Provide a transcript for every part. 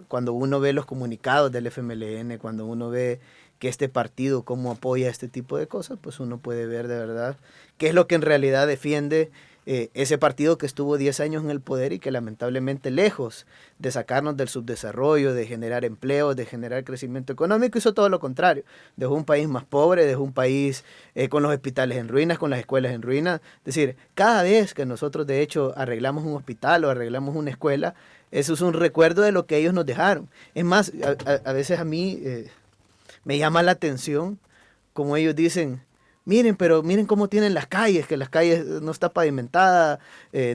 cuando uno ve los comunicados del FMLN, cuando uno ve que este partido cómo apoya este tipo de cosas, pues uno puede ver de verdad qué es lo que en realidad defiende ese partido que estuvo 10 años en el poder y que lamentablemente, lejos de sacarnos del subdesarrollo, de generar empleo, de generar crecimiento económico, hizo todo lo contrario. Dejó un país más pobre, dejó un país con los hospitales en ruinas, con las escuelas en ruinas. Es decir, cada vez que nosotros de hecho arreglamos un hospital o arreglamos una escuela, eso es un recuerdo de lo que ellos nos dejaron. Es más, a veces a mí me llama la atención como ellos dicen, miren, pero miren cómo tienen las calles, que las calles no está pavimentada,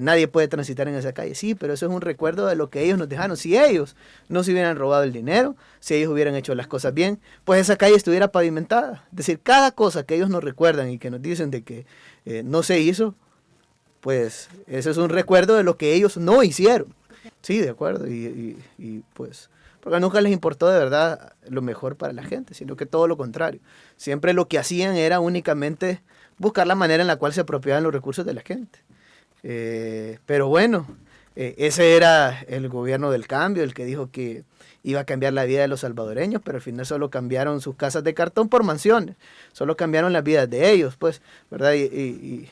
nadie puede transitar en esa calle. Sí, pero eso es un recuerdo de lo que ellos nos dejaron. Si ellos no se hubieran robado el dinero, si ellos hubieran hecho las cosas bien, pues esa calle estuviera pavimentada. Es decir, cada cosa que ellos nos recuerdan y que nos dicen de que no se hizo, pues ese es un recuerdo de lo que ellos no hicieron. Sí, de acuerdo, y pues porque nunca les importó de verdad lo mejor para la gente, sino que todo lo contrario. Siempre lo que hacían era únicamente buscar la manera en la cual se apropiaban los recursos de la gente. Pero bueno, ese era el gobierno del cambio, el que dijo que iba a cambiar la vida de los salvadoreños, pero al final solo cambiaron sus casas de cartón por mansiones, solo cambiaron las vidas de ellos, pues, ¿verdad? Y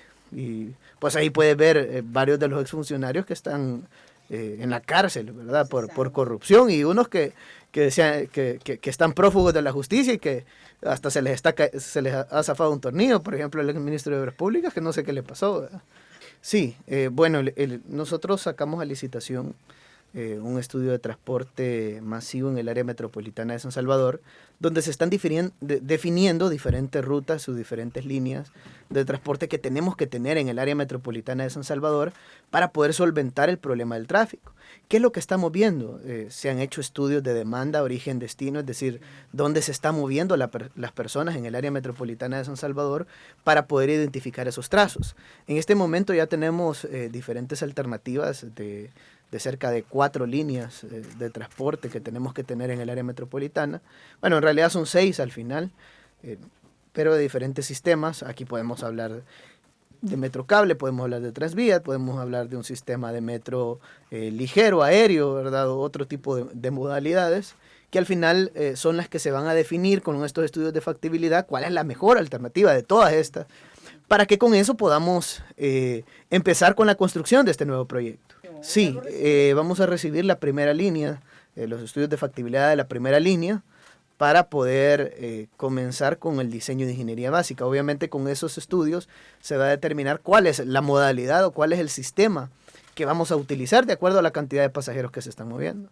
pues ahí puedes ver varios de los exfuncionarios que están en la cárcel, ¿verdad? Por corrupción, y unos que decían que están prófugos de la justicia y que hasta se les ha zafado un tornillo, por ejemplo, el exministro de Obras Públicas, que no sé qué le pasó, ¿verdad? Sí, bueno, nosotros sacamos a licitación un estudio de transporte masivo en el área metropolitana de San Salvador, donde se están definiendo diferentes rutas o diferentes líneas de transporte que tenemos que tener en el área metropolitana de San Salvador para poder solventar el problema del tráfico. ¿Qué es lo que estamos viendo? Se han hecho estudios de demanda, origen, destino, es decir, dónde se están moviendo las personas en el área metropolitana de San Salvador para poder identificar esos trazos. En este momento ya tenemos diferentes alternativas de cerca de 4 líneas de transporte que tenemos que tener en el área metropolitana. Bueno, en realidad son 6 al final, pero de diferentes sistemas. Aquí podemos hablar de metro cable, podemos hablar de Transvía, podemos hablar de un sistema de metro ligero, aéreo, ¿verdad? O otro tipo de modalidades, que al final son las que se van a definir con estos estudios de factibilidad, cuál es la mejor alternativa de todas estas, para que con eso podamos empezar con la construcción de este nuevo proyecto. Sí, vamos a recibir la primera línea, los estudios de factibilidad de la primera línea, para poder comenzar con el diseño de ingeniería básica. Obviamente con esos estudios se va a determinar cuál es la modalidad o cuál es el sistema que vamos a utilizar de acuerdo a la cantidad de pasajeros que se están moviendo.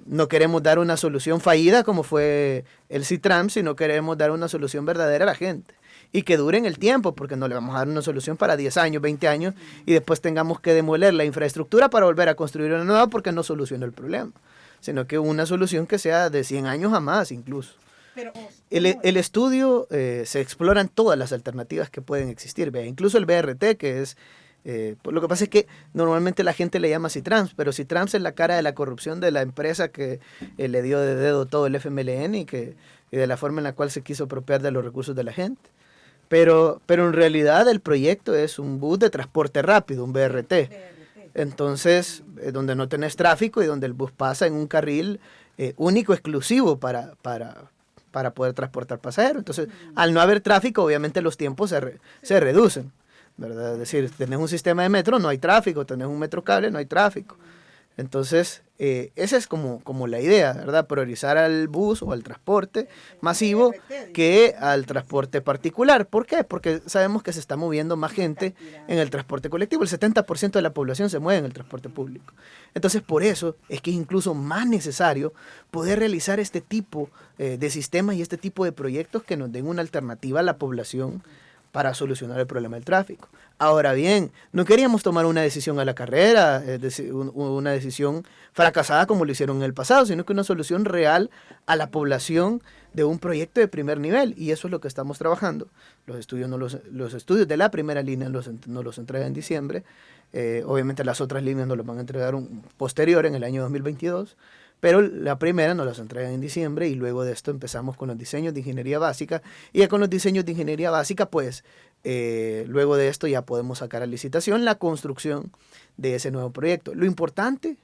No queremos dar una solución fallida como fue el CITRAM, sino queremos dar una solución verdadera a la gente y que dure en el tiempo, porque no le vamos a dar una solución para 10 años, 20 años y después tengamos que demoler la infraestructura para volver a construir una nueva porque no soluciona el problema, sino que una solución que sea de 100 años a más incluso. El estudio se exploran todas las alternativas que pueden existir, incluso el BRT, que es pues lo que pasa es que normalmente la gente le llama CITRANS, pero CITRANS es la cara de la corrupción de la empresa que le dio de dedo todo el FMLN y de la forma en la cual se quiso apropiar de los recursos de la gente. Pero en realidad el proyecto es un bus de transporte rápido, un BRT. Entonces, donde no tenés tráfico y donde el bus pasa en un carril único, exclusivo para poder transportar pasajeros. Entonces, al no haber tráfico, obviamente los tiempos se reducen, ¿verdad? Es decir, tenés un sistema de metro, no hay tráfico, tenés un metro cable, no hay tráfico. Entonces, esa es como la idea, ¿verdad? Priorizar al bus o al transporte masivo que al transporte particular. ¿Por qué? Porque sabemos que se está moviendo más gente en el transporte colectivo. El 70% de la población se mueve en el transporte público. Entonces, por eso es que es incluso más necesario poder realizar este tipo de sistemas y este tipo de proyectos que nos den una alternativa a la población para solucionar el problema del tráfico. Ahora bien, no queríamos tomar una decisión a la carrera, una decisión fracasada como lo hicieron en el pasado, sino que una solución real a la población de un proyecto de primer nivel, y eso es lo que estamos trabajando. Los estudios de la primera línea nos los entregan en diciembre, obviamente las otras líneas nos los van a entregar posterior en el año 2022, pero la primera nos las entregan en diciembre y luego de esto empezamos con los diseños de ingeniería básica y ya con los diseños de ingeniería básica pues luego de esto ya podemos sacar a licitación la construcción de ese nuevo proyecto. Lo importante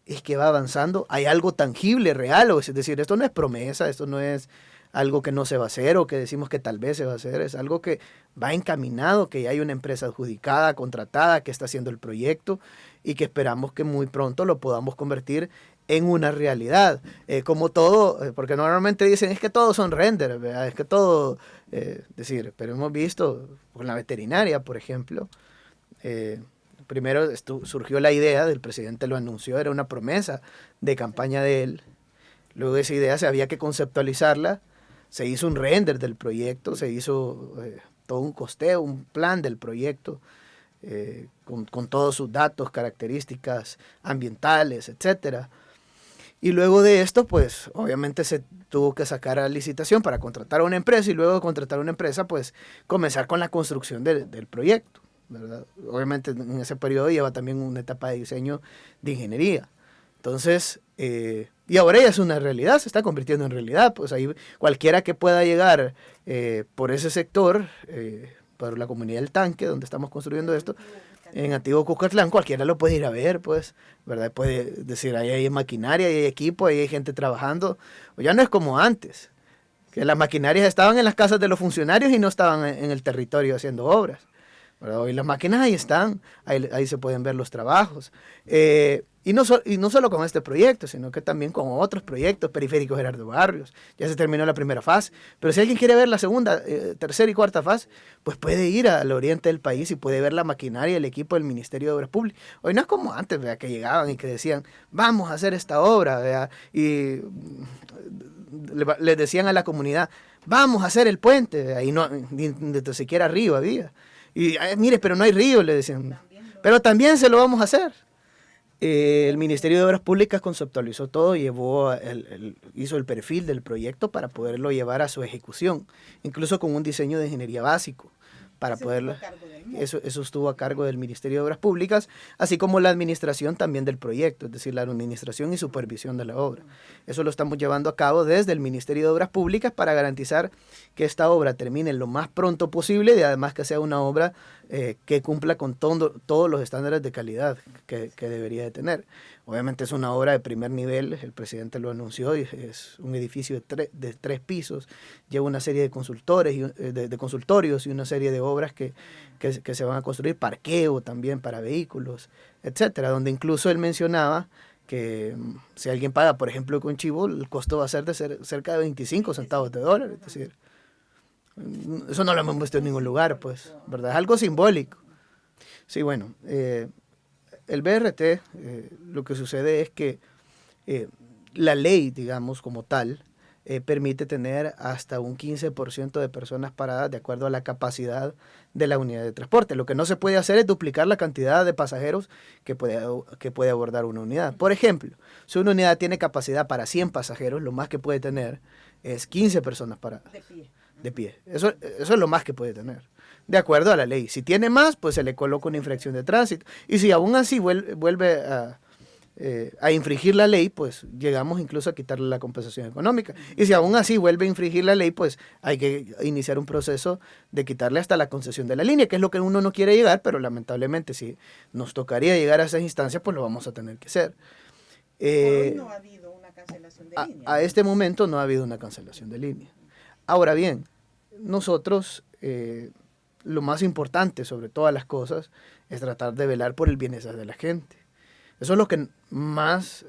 es que va avanzando, hay algo tangible, real, es decir, esto no es promesa, esto no es algo que no se va a hacer o que decimos que tal vez se va a hacer, es algo que va encaminado, que ya hay una empresa adjudicada, contratada, que está haciendo el proyecto y que esperamos que muy pronto lo podamos convertir en una realidad, como todo, porque normalmente dicen es que todos son renders, ¿verdad? Es que todo, decir, pero hemos visto con la veterinaria, por ejemplo, primero surgió la idea, el presidente lo anunció, era una promesa de campaña de él, luego esa idea se había que conceptualizarla, se hizo un render del proyecto, se hizo todo un costeo, un plan del proyecto, con todos sus datos, características ambientales, etcétera. Y luego de esto, pues obviamente se tuvo que sacar a licitación para contratar a una empresa y luego de contratar a una empresa, pues comenzar con la construcción del proyecto, ¿verdad? Obviamente en ese periodo lleva también una etapa de diseño de ingeniería. Entonces, y ahora ya es una realidad, se está convirtiendo en realidad. Pues ahí cualquiera que pueda llegar por ese sector, por la comunidad del Tanque, donde estamos construyendo esto, en Antiguo Cuscatlán, cualquiera lo puede ir a ver, pues, ¿verdad? Puede decir, ahí hay maquinaria, ahí hay equipo, ahí hay gente trabajando. Ya no es como antes, que las maquinarias estaban en las casas de los funcionarios y no estaban en el territorio haciendo obras, ¿verdad? Hoy las máquinas ahí están, ahí se pueden ver los trabajos. Y no solo con este proyecto, sino que también con otros proyectos, Periférico Gerardo Barrios. Ya se terminó la primera fase, pero si alguien quiere ver la segunda, tercera y cuarta fase, pues puede ir al oriente del país y puede ver la maquinaria, el equipo del Ministerio de Obras Públicas. Hoy no es como antes, ¿verdad? Que llegaban y que decían, vamos a hacer esta obra, ¿verdad? Y les decían a la comunidad, vamos a hacer el puente, ¿verdad? Y no, ni siquiera río había. Y mire, pero no hay río, le decían. Pero también se lo vamos a hacer. El Ministerio de Obras Públicas conceptualizó todo, hizo el perfil del proyecto para poderlo llevar a su ejecución, incluso con un diseño de ingeniería básico. Para poderlo, eso estuvo a cargo del Ministerio de Obras Públicas, así como la administración también del proyecto, es decir, la administración y supervisión de la obra. Eso lo estamos llevando a cabo desde el Ministerio de Obras Públicas para garantizar que esta obra termine lo más pronto posible y además que sea una obra que cumpla con todos los estándares de calidad que debería de tener. Obviamente es una obra de primer nivel, el presidente lo anunció, y es un edificio de 3 pisos, lleva una serie de consultorios y una serie de obras que se van a construir, parqueo también para vehículos, etcétera, donde incluso él mencionaba que si alguien paga, por ejemplo, con Chivo, el costo va a ser de cerca de 25 centavos de dólar, es decir, eso no lo hemos visto en ningún lugar, pues, ¿verdad? Es algo simbólico. Sí, bueno, el BRT, lo que sucede es que la ley, digamos, como tal, permite tener hasta un 15% de personas paradas de acuerdo a la capacidad de la unidad de transporte. Lo que no se puede hacer es duplicar la cantidad de pasajeros que puede abordar una unidad. Por ejemplo, si una unidad tiene capacidad para 100 pasajeros, lo más que puede tener es 15 personas paradas. De pie. Eso es lo más que puede tener, de acuerdo a la ley. Si tiene más, pues se le coloca una infracción de tránsito. Y si aún así vuelve a infringir la ley, pues llegamos incluso a quitarle la compensación económica. Y si aún así vuelve a infringir la ley, pues hay que iniciar un proceso de quitarle hasta la concesión de la línea, que es lo que uno no quiere llegar, pero lamentablemente si nos tocaría llegar a esas instancias, pues lo vamos a tener que hacer. Por hoy no ha habido una cancelación de línea. A este momento no ha habido una cancelación de línea. Ahora bien, nosotros lo más importante sobre todas las cosas es tratar de velar por el bienestar de la gente. Eso es lo que más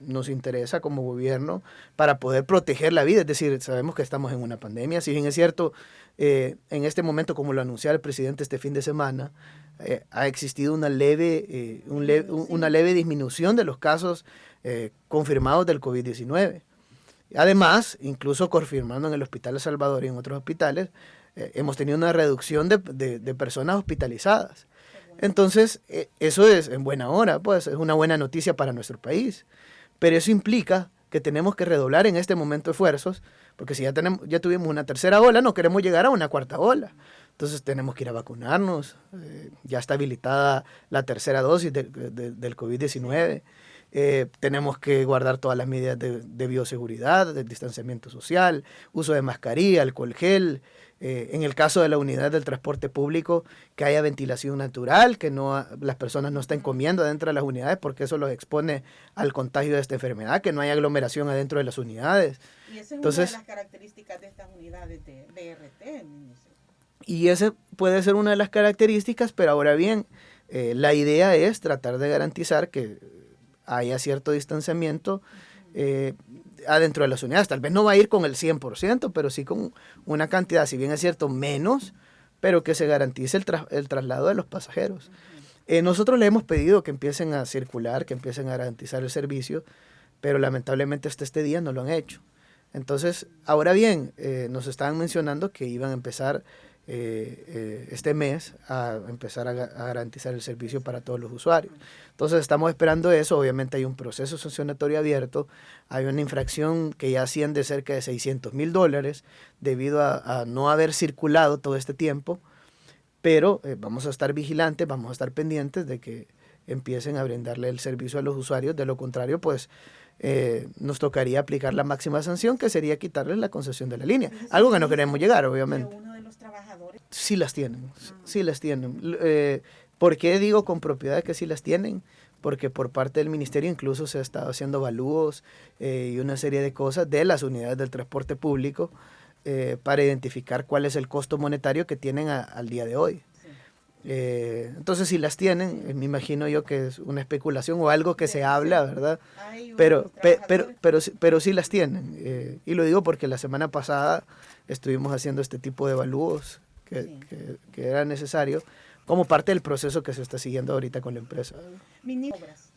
nos interesa como gobierno para poder proteger la vida. Es decir, sabemos que estamos en una pandemia. Si bien es cierto, en este momento, como lo anunciaba el presidente este fin de semana, ha existido una leve disminución de los casos confirmados del COVID-19. Además, incluso confirmando en el Hospital de Salvador y en otros hospitales, hemos tenido una reducción de personas hospitalizadas. Entonces, eso es en buena hora, pues es una buena noticia para nuestro país. Pero eso implica que tenemos que redoblar en este momento esfuerzos, porque si ya tuvimos una tercera ola, no queremos llegar a una cuarta ola. Entonces tenemos que ir a vacunarnos, ya está habilitada la tercera dosis del COVID-19. tenemos que guardar todas las medidas de bioseguridad, de distanciamiento social, uso de mascarilla, alcohol gel. En el caso de la unidad del transporte público, que haya ventilación natural, que las personas no estén comiendo dentro de las unidades porque eso los expone al contagio de esta enfermedad, que no haya aglomeración adentro de las unidades. Y esa es una de las características de estas unidades de RT. Y esa puede ser una de las características, pero ahora bien, la idea es tratar de garantizar que haya cierto distanciamiento adentro de las unidades. Tal vez no va a ir con el 100%, pero sí con una cantidad, si bien es cierto, menos, pero que se garantice el traslado de los pasajeros. Nosotros le hemos pedido que empiecen a circular, que empiecen a garantizar el servicio, pero lamentablemente hasta este día no lo han hecho. Entonces, ahora bien, nos estaban mencionando que iban a empezar este mes a empezar a garantizar el servicio para todos los usuarios. Entonces estamos esperando eso. Obviamente hay un proceso sancionatorio abierto, hay una infracción que ya asciende cerca de $600,000 debido a no haber circulado todo este tiempo, pero vamos a estar vigilantes, vamos a estar pendientes de que empiecen a brindarle el servicio a los usuarios. De lo contrario, pues nos tocaría aplicar la máxima sanción, que sería quitarles la concesión de la línea, algo que no queremos llegar, obviamente. Sí las tienen, sí las tienen. ¿Por qué digo con propiedad que sí las tienen? Porque por parte del ministerio incluso se ha estado haciendo evalúos y una serie de cosas de las unidades del transporte público para identificar cuál es el costo monetario que tienen al día de hoy. Entonces si las tienen, me imagino yo que es una especulación o algo que se habla, ¿verdad? Pero sí las tienen. Y lo digo porque la semana pasada estuvimos haciendo este tipo de evalúos que era necesario como parte del proceso que se está siguiendo ahorita con la empresa.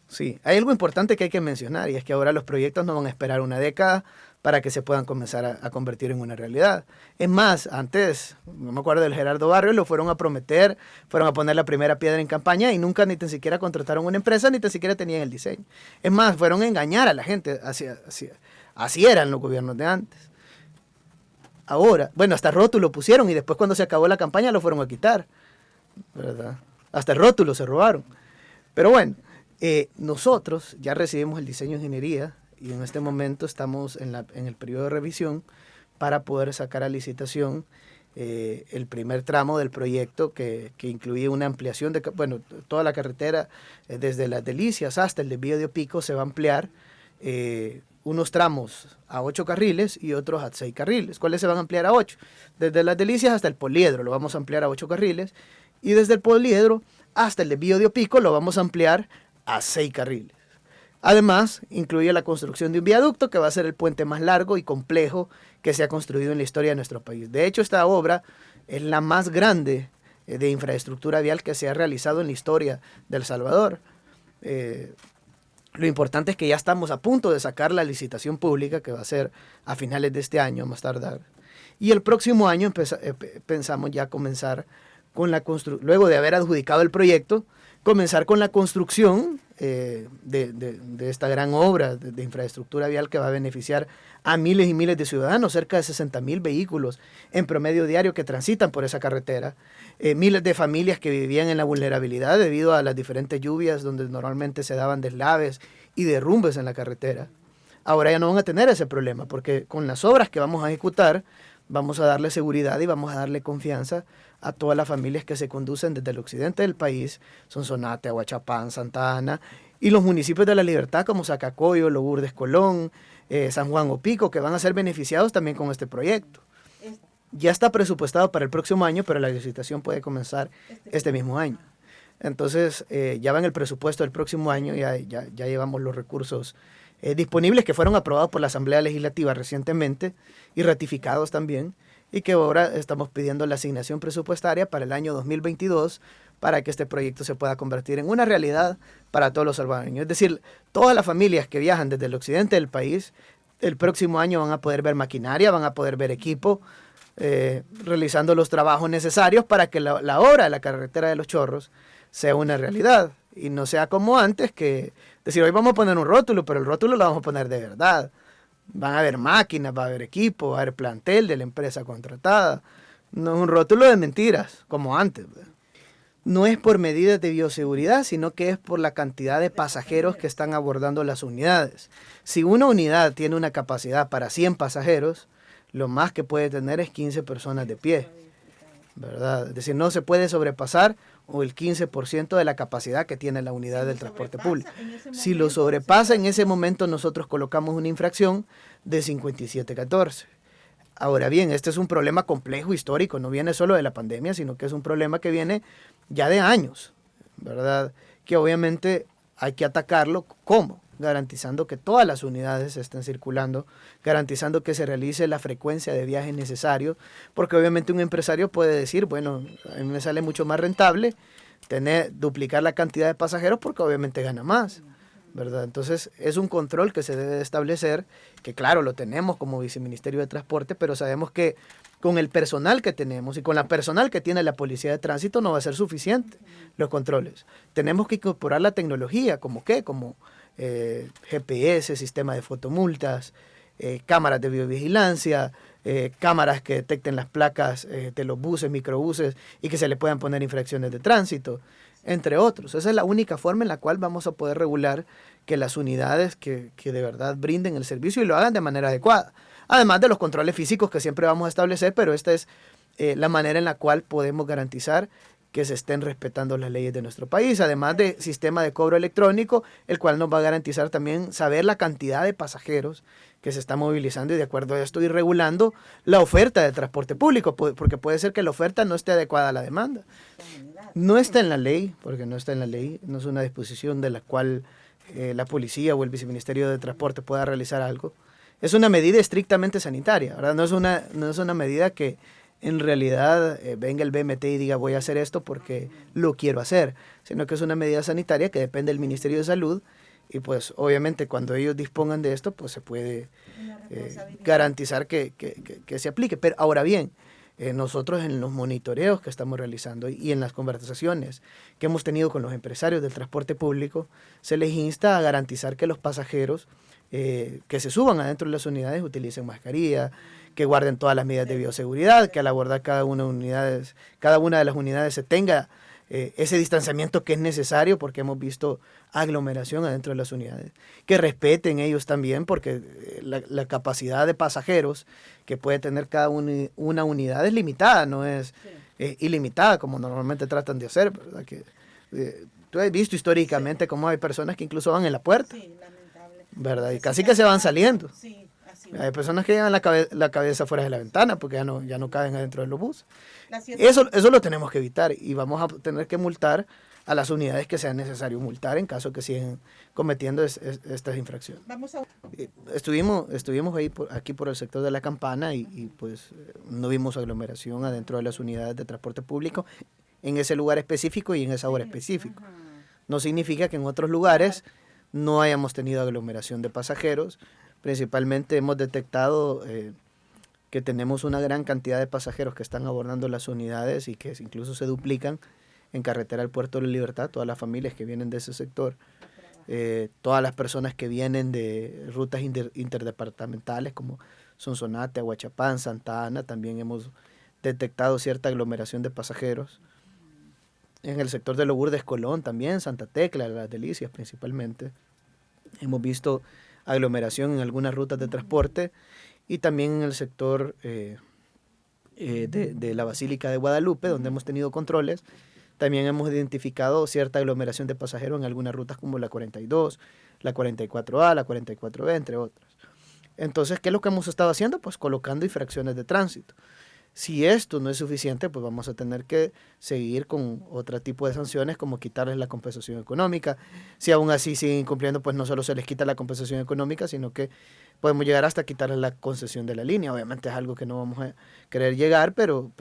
Sí, hay algo importante que hay que mencionar, y es que ahora los proyectos no van a esperar una década para que se puedan comenzar a convertir en una realidad. Es más, antes, no me acuerdo del Gerardo Barrios, lo fueron a prometer, fueron a poner la primera piedra en campaña y nunca ni tan siquiera contrataron una empresa, ni tan siquiera tenían el diseño. Es más, fueron a engañar a la gente, así eran los gobiernos de antes. Ahora, bueno, hasta rótulo pusieron y después cuando se acabó la campaña lo fueron a quitar, ¿verdad? Hasta el rótulo se robaron. Pero bueno, nosotros ya recibimos el diseño de ingeniería y en este momento estamos en el periodo de revisión para poder sacar a licitación el primer tramo del proyecto que incluye una ampliación de, bueno, toda la carretera desde Las Delicias hasta el desvío de Opico se va a ampliar unos tramos a 8 carriles y otros a 6 carriles. ¿Cuáles se van a ampliar a 8? Desde Las Delicias hasta el Poliedro lo vamos a ampliar a 8 carriles y desde el Poliedro hasta el desvío de Opico lo vamos a ampliar a 6 carriles. Además, incluye la construcción de un viaducto que va a ser el puente más largo y complejo que se ha construido en la historia de nuestro país. De hecho, esta obra es la más grande de infraestructura vial que se ha realizado en la historia de El Salvador. Lo importante es que ya estamos a punto de sacar la licitación pública, que va a ser a finales de este año, más tardar. Y el próximo año pensamos ya comenzar con la construcción, luego de haber adjudicado el proyecto, comenzar con la construcción de esta gran obra de infraestructura vial que va a beneficiar a miles y miles de ciudadanos, cerca de 60,000 vehículos en promedio diario que transitan por esa carretera, miles de familias que vivían en la vulnerabilidad debido a las diferentes lluvias donde normalmente se daban deslaves y derrumbes en la carretera. Ahora ya no van a tener ese problema porque con las obras que vamos a ejecutar vamos a darle seguridad y vamos a darle confianza a todas las familias que se conducen desde el occidente del país, Sonsonate, Aguachapán, Santa Ana, y los municipios de La Libertad como Zacacoyo, Lourdes, Colón, San Juan Opico, que van a ser beneficiados también con este proyecto. Ya está presupuestado para el próximo año, pero la licitación puede comenzar este mismo año. Entonces, ya va en el presupuesto del próximo año, ya llevamos los recursos disponibles que fueron aprobados por la Asamblea Legislativa recientemente y ratificados también, y que ahora estamos pidiendo la asignación presupuestaria para el año 2022 para que este proyecto se pueda convertir en una realidad para todos los salvadoreños. Es decir, todas las familias que viajan desde el occidente del país, el próximo año van a poder ver maquinaria, van a poder ver equipo, realizando los trabajos necesarios para que la obra de la carretera de Los Chorros sea una realidad y no sea como antes, que decir, hoy vamos a poner un rótulo, pero el rótulo lo vamos a poner de verdad. Van a haber máquinas, va a haber equipo, va a haber plantel de la empresa contratada. No es un rótulo de mentiras, como antes, ¿verdad? no es por medidas de bioseguridad, sino que es por la cantidad de pasajeros que están abordando las unidades. Si una unidad tiene una capacidad para 100 pasajeros, lo más que puede tener es 15 personas de pie, ¿verdad? Es decir, no se puede sobrepasar o el 15% de la capacidad que tiene la unidad del transporte público. Si lo sobrepasa, en ese momento nosotros colocamos una infracción de 5714. Ahora bien, este es un problema complejo, histórico, no viene solo de la pandemia, sino que es un problema que viene ya de años, ¿verdad? Que obviamente hay que atacarlo. ¿Cómo? Garantizando que todas las unidades estén circulando, garantizando que se realice la frecuencia de viajes necesario, porque obviamente un empresario puede decir, bueno, a mí me sale mucho más rentable duplicar la cantidad de pasajeros porque obviamente gana más, ¿verdad? Entonces es un control que se debe establecer, que claro, lo tenemos como Viceministerio de Transporte, pero sabemos que con el personal que tenemos y con la personal que tiene la Policía de Tránsito no va a ser suficiente los controles. Tenemos que incorporar la tecnología, ¿como qué? Como GPS, sistema de fotomultas, cámaras de videovigilancia, cámaras que detecten las placas de los buses, microbuses y que se le puedan poner infracciones de tránsito, entre otros. Esa es la única forma en la cual vamos a poder regular que las unidades que de verdad brinden el servicio y lo hagan de manera adecuada. Además de los controles físicos que siempre vamos a establecer, pero esta es la manera en la cual podemos garantizar que se estén respetando las leyes de nuestro país, además de sistema de cobro electrónico, el cual nos va a garantizar también saber la cantidad de pasajeros que se está movilizando y de acuerdo a esto ir regulando la oferta de transporte público, porque puede ser que la oferta no esté adecuada a la demanda. No está en la ley, porque no está en la ley, no es una disposición de la cual la policía o el viceministerio de Transporte pueda realizar algo. Es una medida estrictamente sanitaria, ¿verdad? No es una medida que en realidad venga el BMT y diga voy a hacer esto porque lo quiero hacer, sino que es una medida sanitaria que depende del Ministerio de Salud y pues obviamente cuando ellos dispongan de esto pues se puede garantizar que se aplique. Pero ahora bien, nosotros en los monitoreos que estamos realizando y en las conversaciones que hemos tenido con los empresarios del transporte público, se les insta a garantizar que los pasajeros que se suban adentro de las unidades utilicen mascarilla, que guarden todas las medidas de bioseguridad, que al abordar cada una de las unidades se tenga ese distanciamiento que es necesario porque hemos visto aglomeración adentro de las unidades, que respeten ellos también porque la capacidad de pasajeros que puede tener cada una unidad es limitada, no es ilimitada como normalmente tratan de hacer, ¿verdad? Que, tú has visto históricamente cómo hay personas que incluso van en la puerta, ¿verdad? Y casi que se van saliendo. Hay personas que llevan la cabeza fuera de la ventana porque ya no caben adentro de los buses. Eso lo tenemos que evitar y vamos a tener que multar a las unidades que sea necesario multar en caso que sigan cometiendo estas infracciones. Estuvimos aquí por el sector de La Campana y pues no vimos aglomeración adentro de las unidades de transporte público en ese lugar específico y en esa hora específica. No significa que en otros lugares no hayamos tenido aglomeración de pasajeros. Principalmente hemos detectado que tenemos una gran cantidad de pasajeros que están abordando las unidades y que incluso se duplican en carretera al Puerto de la Libertad, todas las familias que vienen de ese sector, todas las personas que vienen de rutas interdepartamentales como Sonsonate, Aguachapán, Santa Ana, también hemos detectado cierta aglomeración de pasajeros. En el sector de Lourdes Colón también, Santa Tecla, Las Delicias principalmente, hemos visto aglomeración en algunas rutas de transporte y también en el sector de la Basílica de Guadalupe, donde hemos tenido controles, también hemos identificado cierta aglomeración de pasajeros en algunas rutas como la 42, la 44A, la 44B, entre otras. Entonces, ¿qué es lo que hemos estado haciendo? Pues colocando infracciones de tránsito. Si esto no es suficiente, pues vamos a tener que seguir con otro tipo de sanciones, como quitarles la compensación económica. Si aún así siguen incumpliendo, pues no solo se les quita la compensación económica, sino que podemos llegar hasta quitarles la concesión de la línea. Obviamente es algo que no vamos a querer llegar, pero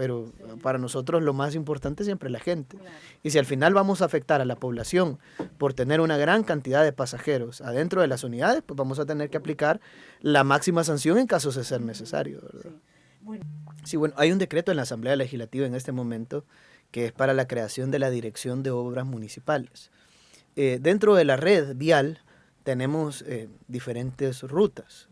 para nosotros lo más importante siempre es la gente. Y si al final vamos a afectar a la población por tener una gran cantidad de pasajeros adentro de las unidades, pues vamos a tener que aplicar la máxima sanción en caso de ser necesario, ¿verdad? Sí, bueno, hay un decreto en la Asamblea Legislativa en este momento que es para la creación de la Dirección de Obras Municipales. Dentro de la red vial tenemos diferentes rutas.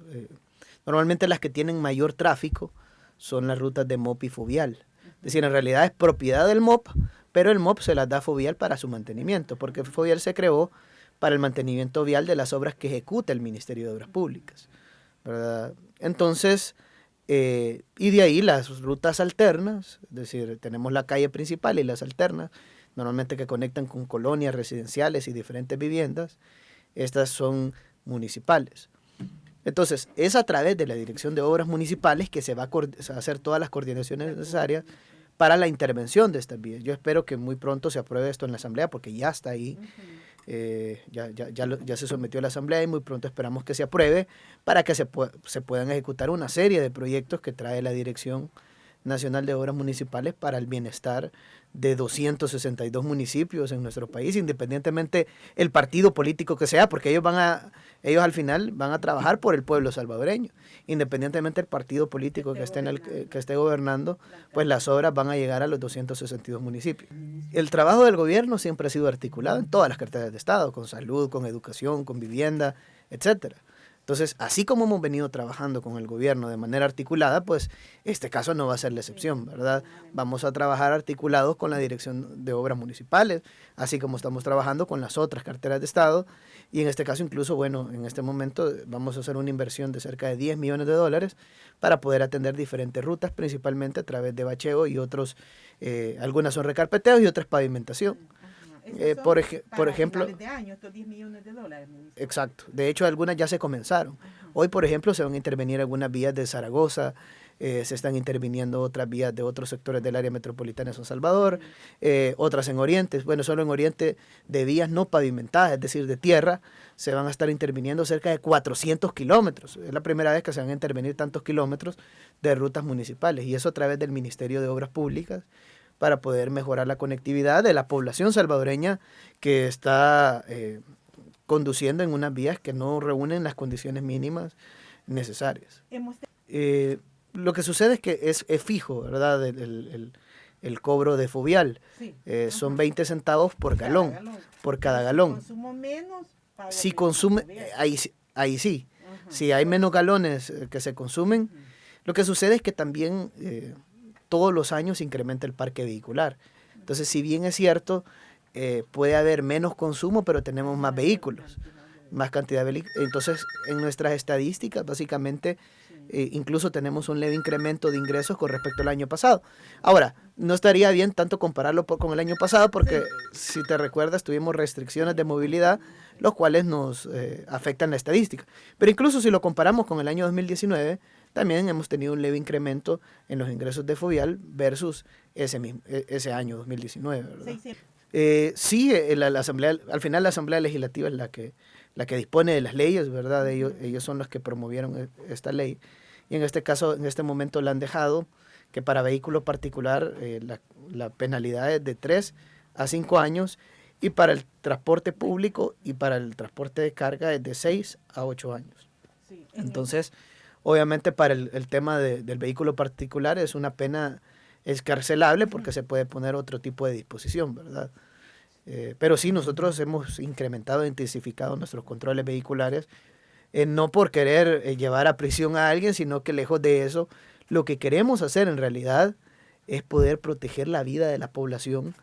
Normalmente las que tienen mayor tráfico son las rutas de MOP y Fovial. Es decir, en realidad es propiedad del MOP, pero el MOP se las da a Fovial para su mantenimiento, porque Fovial se creó para el mantenimiento vial de las obras que ejecuta el Ministerio de Obras Públicas, ¿verdad? Entonces, y de ahí las rutas alternas, es decir, tenemos la calle principal y las alternas, normalmente que conectan con colonias residenciales y diferentes viviendas, estas son municipales. Entonces, es a través de la Dirección de Obras Municipales que se va a hacer todas las coordinaciones necesarias para la intervención de estas vías. Yo espero que muy pronto se apruebe esto en la Asamblea, porque ya está ahí, ya se sometió a la Asamblea y muy pronto esperamos que se apruebe para que se puedan ejecutar una serie de proyectos que trae la Dirección Nacional de Obras Municipales para el bienestar de 262 municipios en nuestro país, independientemente el partido político que sea, porque ellos al final van a trabajar por el pueblo salvadoreño, independientemente del partido político que esté gobernando, pues las obras van a llegar a los 262 municipios. El trabajo del gobierno siempre ha sido articulado en todas las carteras de Estado, con salud, con educación, con vivienda, etcétera. Entonces, así como hemos venido trabajando con el gobierno de manera articulada, pues este caso no va a ser la excepción, ¿verdad? Vamos a trabajar articulados con la Dirección de Obras Municipales, así como estamos trabajando con las otras carteras de Estado, y en este caso incluso, bueno, en este momento vamos a hacer una inversión de cerca de $10 millones para poder atender diferentes rutas, principalmente a través de bacheo y otros, algunas son recarpeteos y otras pavimentación. Por ejemplo, de año, estos $10 millones. Exacto. De hecho, algunas ya se comenzaron. Hoy, por ejemplo, se van a intervenir algunas vías de Zaragoza, se están interviniendo otras vías de otros sectores del área metropolitana de San Salvador, otras en Oriente. Bueno, solo en Oriente de vías no pavimentadas, es decir, de tierra, se van a estar interviniendo cerca de 400 kilómetros. Es la primera vez que se van a intervenir tantos kilómetros de rutas municipales, y eso a través del Ministerio de Obras Públicas, para poder mejorar la conectividad de la población salvadoreña que está conduciendo en unas vías que no reúnen las condiciones mínimas necesarias. Lo que sucede es que es fijo, ¿verdad? El cobro de Fovial. Sí. Son 20 centavos por galón, por cada galón. Si consumo menos, si consume, ahí sí. Si hay menos galones que se consumen, lo que sucede es que también todos los años incrementa el parque vehicular. Entonces, si bien es cierto, puede haber menos consumo, pero tenemos más vehículos, más cantidad de vehículos. Entonces, en nuestras estadísticas, básicamente, incluso tenemos un leve incremento de ingresos con respecto al año pasado. Ahora, no estaría bien tanto compararlo con el año pasado, porque si te recuerdas, tuvimos restricciones de movilidad, los cuales nos afectan la estadística. Pero incluso si lo comparamos con el año 2019, también hemos tenido un leve incremento en los ingresos de Fovial versus ese año 2019, ¿verdad? Sí, la Asamblea, al final la Asamblea Legislativa es la que dispone de las leyes, ¿verdad? Ellos son los que promovieron esta ley. Y en este caso, en este momento la han dejado, que para vehículo particular la penalidad es de 3 a 5 años, y para el transporte público y para el transporte de carga es de 6 a 8 años. Sí, entonces, obviamente para el tema del vehículo particular es una pena escarcelable, porque se puede poner otro tipo de disposición, ¿verdad? Pero sí, nosotros hemos incrementado e intensificado nuestros controles vehiculares, no por querer llevar a prisión a alguien, sino que lejos de eso, lo que queremos hacer en realidad es poder proteger la vida de la población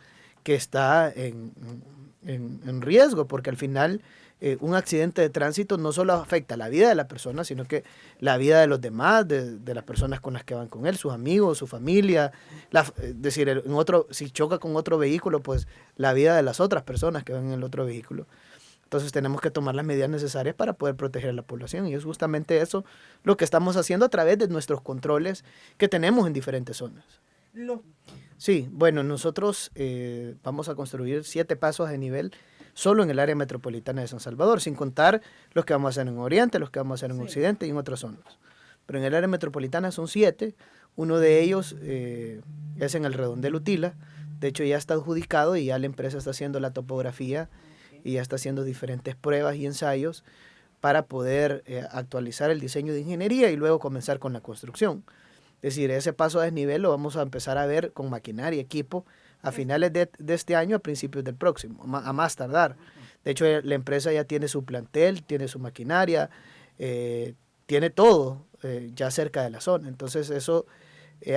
que está en riesgo, porque al final un accidente de tránsito no solo afecta la vida de la persona, sino que la vida de los demás, de las personas con las que van con él, sus amigos, su familia, es decir, si choca con otro vehículo, pues la vida de las otras personas que van en el otro vehículo. Entonces tenemos que tomar las medidas necesarias para poder proteger a la población, y es justamente eso lo que estamos haciendo a través de nuestros controles que tenemos en diferentes zonas. Sí, bueno, nosotros vamos a construir 7 pasos de nivel solo en el área metropolitana de San Salvador, sin contar los que vamos a hacer en Oriente, los que vamos a hacer en Occidente y en otras zonas. Pero en el área metropolitana son 7, uno de ellos es en el Redondel Utila, de hecho ya está adjudicado y ya la empresa está haciendo la topografía y ya está haciendo diferentes pruebas y ensayos para poder actualizar el diseño de ingeniería y luego comenzar con la construcción. Es decir, ese paso a desnivel lo vamos a empezar a ver con maquinaria y equipo a finales de este año, a principios del próximo, a más tardar. De hecho, la empresa ya tiene su plantel, tiene su maquinaria, tiene todo ya cerca de la zona. Entonces, eso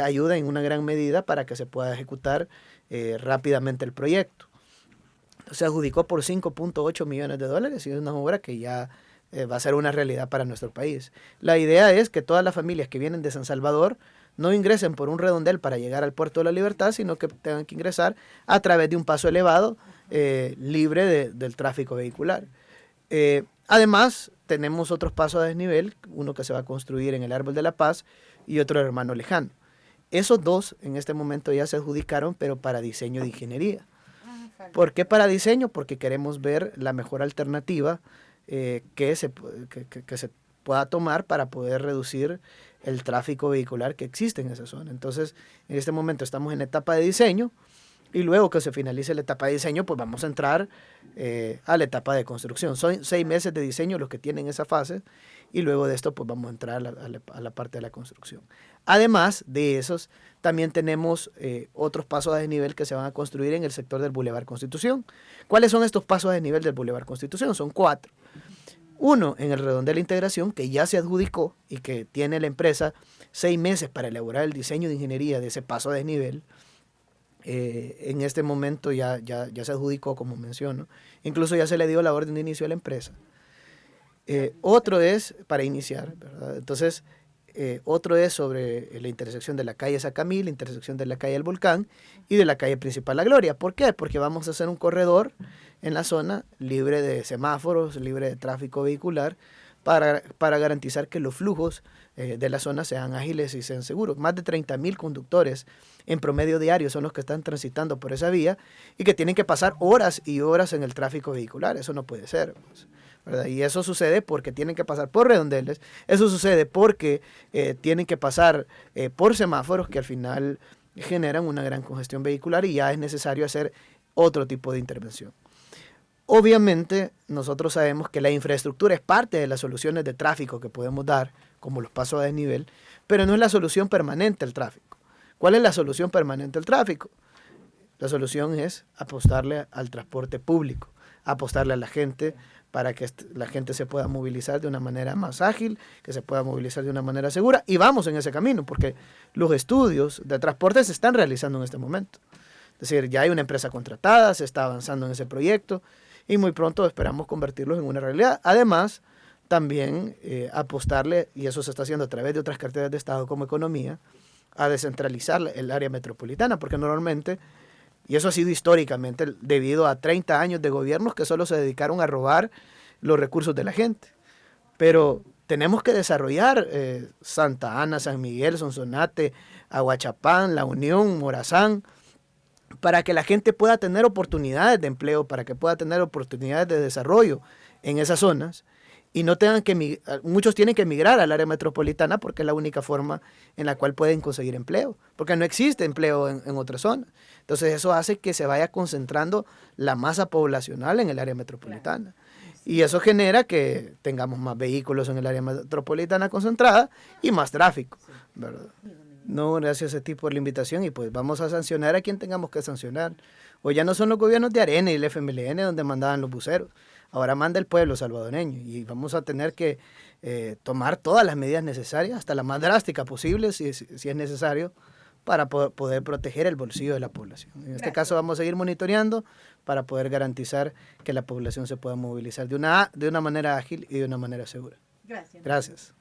ayuda en una gran medida para que se pueda ejecutar rápidamente el proyecto. Se adjudicó por $5.8 millones y es una obra que ya va a ser una realidad para nuestro país. La idea es que todas las familias que vienen de San Salvador no ingresen por un redondel para llegar al Puerto de la Libertad, sino que tengan que ingresar a través de un paso elevado libre del tráfico vehicular. Además, tenemos otros pasos a desnivel, uno que se va a construir en el Árbol de la Paz y otro en Hermano Lejano. Esos dos en este momento ya se adjudicaron, pero para diseño de ingeniería. ¿Por qué para diseño? Porque queremos ver la mejor alternativa que se pueda tomar para poder reducir el tráfico vehicular que existe en esa zona. Entonces, en este momento estamos en la etapa de diseño y luego que se finalice la etapa de diseño, pues vamos a entrar a la etapa de construcción. Son 6 meses de diseño los que tienen esa fase y luego de esto, pues vamos a entrar a la parte de la construcción. Además de esos, también tenemos otros pasos a desnivel que se van a construir en el sector del Boulevard Constitución. ¿Cuáles son estos pasos a desnivel del Boulevard Constitución? Son 4. Uno, en el redondel de la integración, que ya se adjudicó y que tiene la empresa 6 meses para elaborar el diseño de ingeniería de ese paso a desnivel. En este momento ya se adjudicó, como menciono. Incluso ya se le dio la orden de inicio a la empresa. Otro es para iniciar, ¿verdad? Entonces, otro es sobre la intersección de la calle Sacamil, la intersección de la calle El Volcán y de la calle Principal La Gloria. ¿Por qué? Porque vamos a hacer un corredor en la zona libre de semáforos, libre de tráfico vehicular, para garantizar que los flujos de la zona sean ágiles y sean seguros. Más de 30.000 conductores en promedio diario son los que están transitando por esa vía y que tienen que pasar horas y horas en el tráfico vehicular. Eso no puede ser, pues, ¿verdad? Y eso sucede porque tienen que pasar por redondeles, eso sucede porque tienen que pasar por semáforos que al final generan una gran congestión vehicular y ya es necesario hacer otro tipo de intervención. Obviamente, nosotros sabemos que la infraestructura es parte de las soluciones de tráfico que podemos dar, como los pasos a desnivel, pero no es la solución permanente al tráfico. ¿Cuál es la solución permanente al tráfico? La solución es apostarle al transporte público, apostarle a la gente para que la gente se pueda movilizar de una manera más ágil, que se pueda movilizar de una manera segura, y vamos en ese camino, porque los estudios de transporte se están realizando en este momento. Es decir, ya hay una empresa contratada, se está avanzando en ese proyecto, y muy pronto esperamos convertirlos en una realidad. Además, también apostarle, y eso se está haciendo a través de otras carteras de Estado como economía, a descentralizar el área metropolitana, porque normalmente, y eso ha sido históricamente debido a 30 años de gobiernos que solo se dedicaron a robar los recursos de la gente. Pero tenemos que desarrollar Santa Ana, San Miguel, Sonsonate, Aguachapán, La Unión, Morazán, para que la gente pueda tener oportunidades de empleo, para que pueda tener oportunidades de desarrollo en esas zonas y no tengan que muchos tienen que emigrar al área metropolitana porque es la única forma en la cual pueden conseguir empleo, porque no existe empleo en otras zonas. Entonces eso hace que se vaya concentrando la masa poblacional en el área metropolitana. Y eso genera que tengamos más vehículos en el área metropolitana concentrada y más tráfico, ¿verdad? No, gracias a ti por la invitación y pues vamos a sancionar a quien tengamos que sancionar. Hoy ya no son los gobiernos de Arena y el FMLN donde mandaban los buceros, ahora manda el pueblo salvadoreño y vamos a tener que tomar todas las medidas necesarias, hasta la más drástica posible si es necesario, para poder proteger el bolsillo de la población. En este caso vamos a seguir monitoreando para poder garantizar que la población se pueda movilizar de una manera ágil y de una manera segura. Gracias. Gracias.